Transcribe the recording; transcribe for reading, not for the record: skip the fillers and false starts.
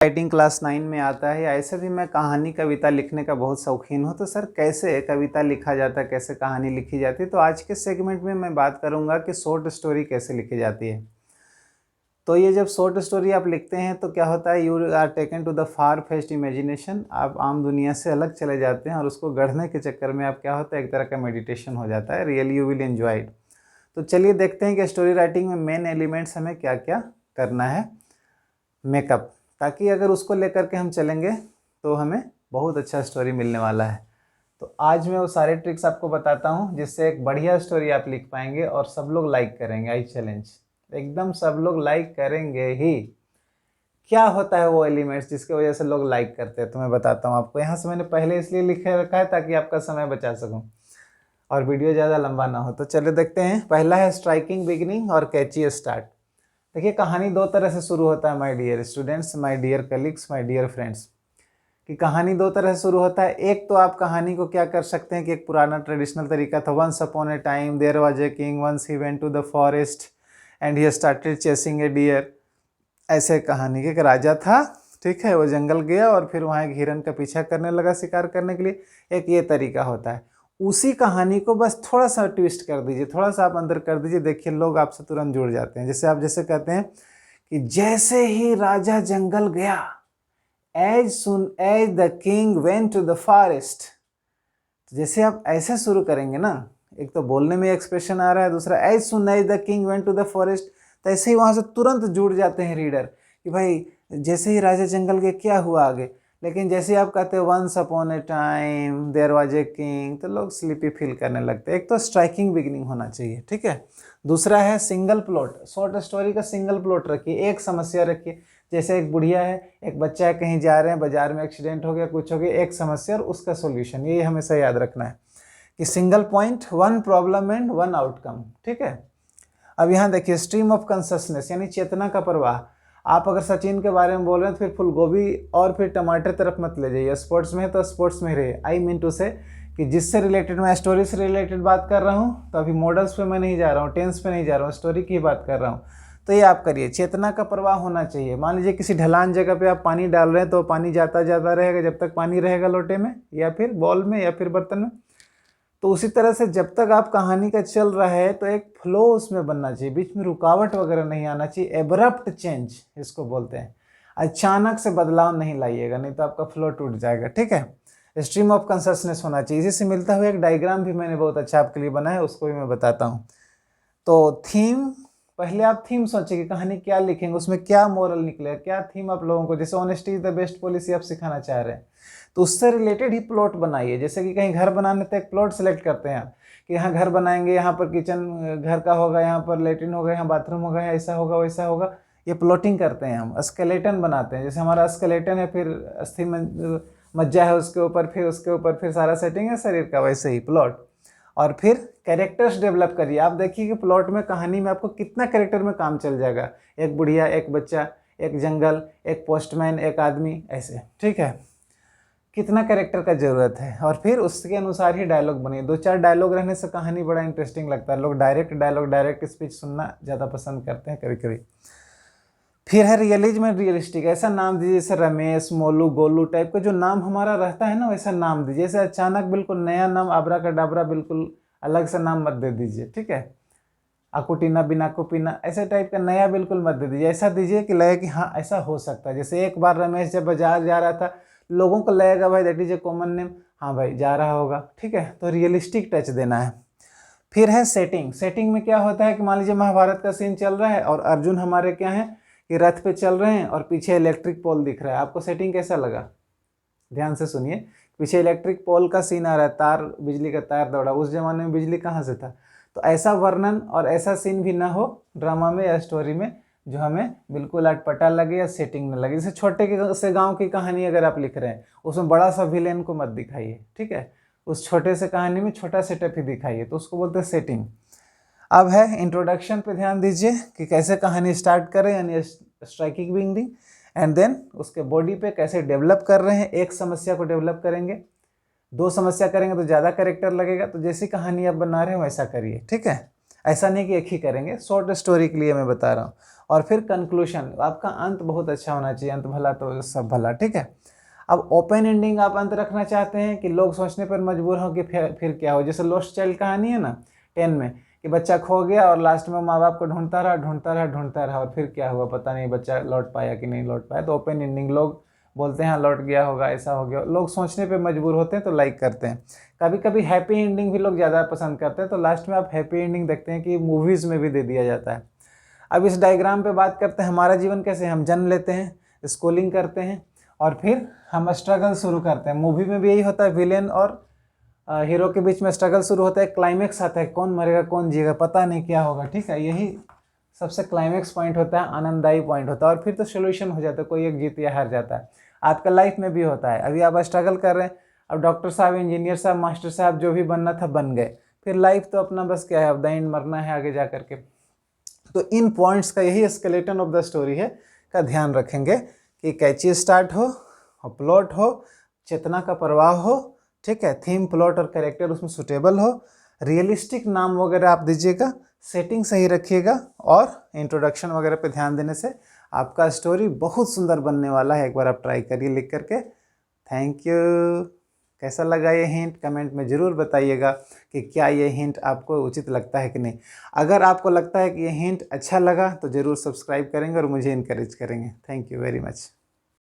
Writing class 9 में आता है या ऐसे भी मैं कहानी कविता लिखने का बहुत शौकीन हूँ। तो सर कैसे कविता लिखा जाता है, कैसे कहानी लिखी जाती है। तो आज के सेगमेंट में मैं बात करूँगा कि शॉर्ट स्टोरी कैसे लिखी जाती है। तो ये जब शॉर्ट स्टोरी आप लिखते हैं तो क्या होता है, you are taken to the farthest imagination. आप आम दुनिया से अलग चले जाते हैं और उसको गढ़ने के चक्कर में आप क्या होता है, एक तरह का मेडिटेशन हो जाता है। Really you will enjoy it. तो चलिए देखते हैं कि स्टोरी राइटिंग में मेन एलिमेंट्स हमें क्या क्या करना है। मेकअप, ताकि अगर उसको लेकर के हम चलेंगे तो हमें बहुत अच्छा स्टोरी मिलने वाला है। तो आज मैं वो सारे ट्रिक्स आपको बताता हूँ जिससे एक बढ़िया स्टोरी आप लिख पाएंगे और सब लोग लाइक करेंगे। आई चैलेंज, एकदम सब लोग लाइक करेंगे ही। क्या होता है वो एलिमेंट्स जिसकी वजह से लोग लाइक करते हैं, तो मैं बताता हूँ आपको। यहाँ से मैंने पहले इसलिए लिखे रखा है ताकि आपका समय बचा सकूँ और वीडियो ज़्यादा लंबा ना हो। तो चलिए देखते हैं। पहला है स्ट्राइकिंग बिगिनिंग और कैची स्टार्ट। देखिए, कहानी दो तरह से शुरू होता है my dear students, my dear colleagues, my dear friends. कि कहानी दो तरह से शुरू होता है। एक तो आप कहानी को क्या कर सकते हैं कि एक पुराना ट्रेडिशनल तरीका था, once upon a time there was a king, once he went to the forest and he started chasing a deer. ऐसे कहानी के एक राजा था, ठीक है, वो जंगल गया और फिर वहाँ एक हिरन का पीछा करने लगा शिकार करने के लिए। एक ये तरीका होता है। उसी कहानी को बस थोड़ा सा ट्विस्ट कर दीजिए, थोड़ा सा आप अंदर कर दीजिए, देखिए लोग आपसे तुरंत जुड़ जाते हैं। जैसे आप जैसे कहते हैं कि जैसे ही राजा जंगल गया, as soon as the king went to the forest. जैसे आप ऐसे शुरू करेंगे ना, एक तो बोलने में एक्सप्रेशन आ रहा है, दूसरा as soon as the king went to the forest, तो ऐसे ही वहाँ से तुरंत जुड़ जाते हैं रीडर कि भाई जैसे ही राजा जंगल गए क्या हुआ आगे। लेकिन जैसे आप कहते हैं once upon a time there was a king, तो लोग स्लीपी फील करने लगते हैं। एक तो स्ट्राइकिंग बिगिनिंग होना चाहिए, ठीक है। दूसरा है सिंगल प्लॉट। शॉर्ट स्टोरी का सिंगल प्लॉट रखिए, एक समस्या रखिए। जैसे एक बुढ़िया है, एक बच्चा है, कहीं जा रहे हैं, बाजार में एक्सीडेंट हो गया, कुछ हो गया, एक समस्या और उसका सोल्यूशन। ये हमेशा याद रखना है कि single point, one problem and one outcome, ठीक है। अब यहाँ देखिए स्ट्रीम ऑफ कंससनेस, यानी चेतना का प्रवाह। आप अगर सचिन के बारे में बोल रहे हैं तो फिर फूल गोभी और फिर टमाटर तरफ मत ले जाइए। स्पोर्ट्स में है तो स्पोर्ट्स में रहिए। आई मीन टू से कि जिससे रिलेटेड मैं स्टोरी से रिलेटेड बात कर रहा हूँ, तो अभी मॉडल्स पे मैं नहीं जा रहा हूँ, टेंस पे नहीं जा रहा हूँ, स्टोरी की बात कर रहा हूँ। तो ये आप करिए, चेतना का प्रवाह होना चाहिए। मान लीजिए किसी ढलान जगह पे आप पानी डाल रहे हैं तो पानी जाता जाता रहेगा जब तक पानी रहेगा लोटे में या फिर बॉल में या फिर बर्तन में। तो उसी तरह से जब तक आप कहानी का चल रहा है तो एक फ्लो उसमें बनना चाहिए, बीच में रुकावट वगैरह नहीं आना चाहिए। एब्रप्ट चेंज इसको बोलते हैं। अचानक से बदलाव नहीं लाइएगा, नहीं तो आपका फ्लो टूट जाएगा, ठीक है। स्ट्रीम ऑफ कंससनेस होना चाहिए। इसी से मिलता हुआ एक डायग्राम भी मैंने बहुत अच्छा आपके लिए बनाया है, उसको भी मैं बताता हूँ। तो थीम, पहले आप थीम सोचिए कि कहानी क्या लिखेंगे, उसमें क्या मोरल निकलेगा, क्या थीम आप लोगों को, जैसे honesty is the best policy आप सिखाना चाह रहे हैं तो उससे रिलेटेड ही प्लॉट बनाइए। जैसे कि कहीं घर बनाने तक एक प्लॉट सेलेक्ट करते हैं आप कि यहाँ घर बनाएंगे, यहाँ पर किचन घर का होगा, यहाँ पर लेटरिन होगा, यहाँ बाथरूम होगा, ऐसा होगा वैसा होगा। ये प्लॉटिंग करते हैं हम, स्केलेटन बनाते हैं। जैसे हमारा स्केलेटन है, फिर अस्थि मज्जा है उसके ऊपर, फिर उसके ऊपर फिर सारा सेटिंग है शरीर का, वैसे ही प्लॉट। और फिर कैरेक्टर्स डेवलप करिए। आप देखिए कि प्लॉट में, कहानी में आपको कितना कैरेक्टर में काम चल जाएगा। एक बुढ़िया, एक बच्चा, एक जंगल, एक पोस्टमैन, एक आदमी, ऐसे, ठीक है। कितना कैरेक्टर का ज़रूरत है और फिर उसके अनुसार ही डायलॉग बनिए। दो चार डायलॉग रहने से कहानी बड़ा इंटरेस्टिंग लगता है। लोग डायरेक्ट डायलॉग, डायरेक्ट स्पीच सुनना ज़्यादा पसंद करते हैं कभी कभी। फिर है रियलिज्म एंड रियलिस्टिक। ऐसा नाम दीजिए जैसे रमेश, मोलू, गोलू टाइप का जो नाम हमारा रहता है ना, वैसा नाम दीजिए। जैसे अचानक बिल्कुल नया नाम, आबरा का डाबरा, बिल्कुल अलग सा नाम मत दे दीजिए, ठीक है। आकुटीना, बिनाकुपीना, ऐसे टाइप का नया बिल्कुल मत दे दीजिए। ऐसा दीजिए कि लगे कि हाँ ऐसा हो सकता है। जैसे एक बार रमेश जब बाजार जा रहा था, लोगों को लगेगा भाई that is a common name, हाँ भाई जा रहा होगा, ठीक है। तो रियलिस्टिक टच देना है। फिर है सेटिंग। सेटिंग में क्या होता है कि मान लीजिए महाभारत का सीन चल रहा है और अर्जुन हमारे क्या है कि रथ पे चल रहे हैं और पीछे इलेक्ट्रिक पोल दिख रहा है। आपको सेटिंग कैसा लगा? ध्यान से सुनिए। पीछे इलेक्ट्रिक पोल का सीन आ रहा है, तार, बिजली का तार दौड़ा। उस जमाने में बिजली कहाँ से था? तो ऐसा वर्णन और ऐसा सीन भी ना हो ड्रामा में या स्टोरी में जो हमें बिल्कुल अटपटा लगे या सेटिंग न लगे। जैसे छोटे से गांव की कहानी अगर आप लिख रहे हैं, उसमें बड़ा सा विलेन को मत दिखाइए, ठीक है। उस छोटे से कहानी में छोटा सेटअप ही दिखाइए, तो उसको बोलते हैं सेटिंग। अब है इंट्रोडक्शन पे ध्यान दीजिए कि कैसे कहानी स्टार्ट करें, यानी स्ट्राइकिंग बिगिनिंग, एंड देन उसके बॉडी पे कैसे डेवलप कर रहे हैं। एक समस्या को डेवलप करेंगे, दो समस्या करेंगे तो ज़्यादा कैरेक्टर लगेगा। तो जैसी कहानी आप बना रहे हो वैसा करिए, ठीक है। ऐसा नहीं कि एक ही करेंगे, शॉर्ट स्टोरी के लिए मैं बता रहा हूँ। और फिर कंक्लूशन, आपका अंत बहुत अच्छा होना चाहिए, अंत भला तो सब भला, ठीक है। अब ओपन एंडिंग आप अंत रखना चाहते हैं कि लोग सोचने पर मजबूर हो कि फिर क्या हो, जैसे लॉस्ट चाइल्ड कहानी है ना 10 में, कि बच्चा खो गया और लास्ट में माँ बाप को ढूंढता रहा ढूंढता रहा ढूंढता रहा और फिर क्या हुआ पता नहीं, बच्चा लौट पाया कि नहीं लौट पाया। तो ओपन एंडिंग लोग बोलते हैं हाँ लौट गया होगा, ऐसा हो गया, लोग सोचने पे मजबूर होते हैं तो लाइक करते हैं। कभी कभी हैप्पी एंडिंग भी लोग ज़्यादा पसंद करते हैं, तो लास्ट में आप हैप्पी एंडिंग देखते हैं कि मूवीज़ में भी दे दिया जाता है। अब इस डायग्राम पे बात करते हैं हमारा जीवन कैसे, हम जन्म लेते हैं, स्कूलिंग करते हैं और फिर हम स्ट्रगल शुरू करते हैं। मूवी में भी यही होता है, विलेन और हीरो के बीच में स्ट्रगल शुरू होता है, क्लाइमेक्स आता है, कौन मरेगा कौन जिएगा पता नहीं क्या होगा, ठीक है। यही सबसे क्लाइमेक्स पॉइंट होता है, आनंददायी पॉइंट होता है और फिर तो सोल्यूशन हो जाता है, कोई एक जीत या हार जाता है। आपका लाइफ में भी होता है, अभी आप स्ट्रगल कर रहे हैं, अब डॉक्टर साहब, इंजीनियर साहब, मास्टर साहब, जो भी बनना था बन गए, फिर लाइफ तो अपना बस क्या है, अब द एंड मरना है आगे जा करके। तो इन पॉइंट्स का यही स्केलेटन ऑफ द स्टोरी है, का ध्यान रखेंगे कि कैची स्टार्ट हो, प्लॉट हो, चेतना का प्रवाह हो, ठीक है, थीम प्लॉट और कैरेक्टर उसमें सुटेबल हो, रियलिस्टिक नाम वगैरह आप दीजिएगा, सेटिंग सही रखिएगा और इंट्रोडक्शन वगैरह पे ध्यान देने से आपका स्टोरी बहुत सुंदर बनने वाला है। एक बार आप ट्राई करिए लिख करके। Thank you. कैसा लगा ये हिंट, कमेंट में ज़रूर बताइएगा कि क्या ये हिंट आपको उचित लगता है कि नहीं। अगर आपको लगता है कि ये हिंट अच्छा लगा तो ज़रूर सब्सक्राइब करेंगे और मुझे इनकरेज करेंगे। Thank you very much.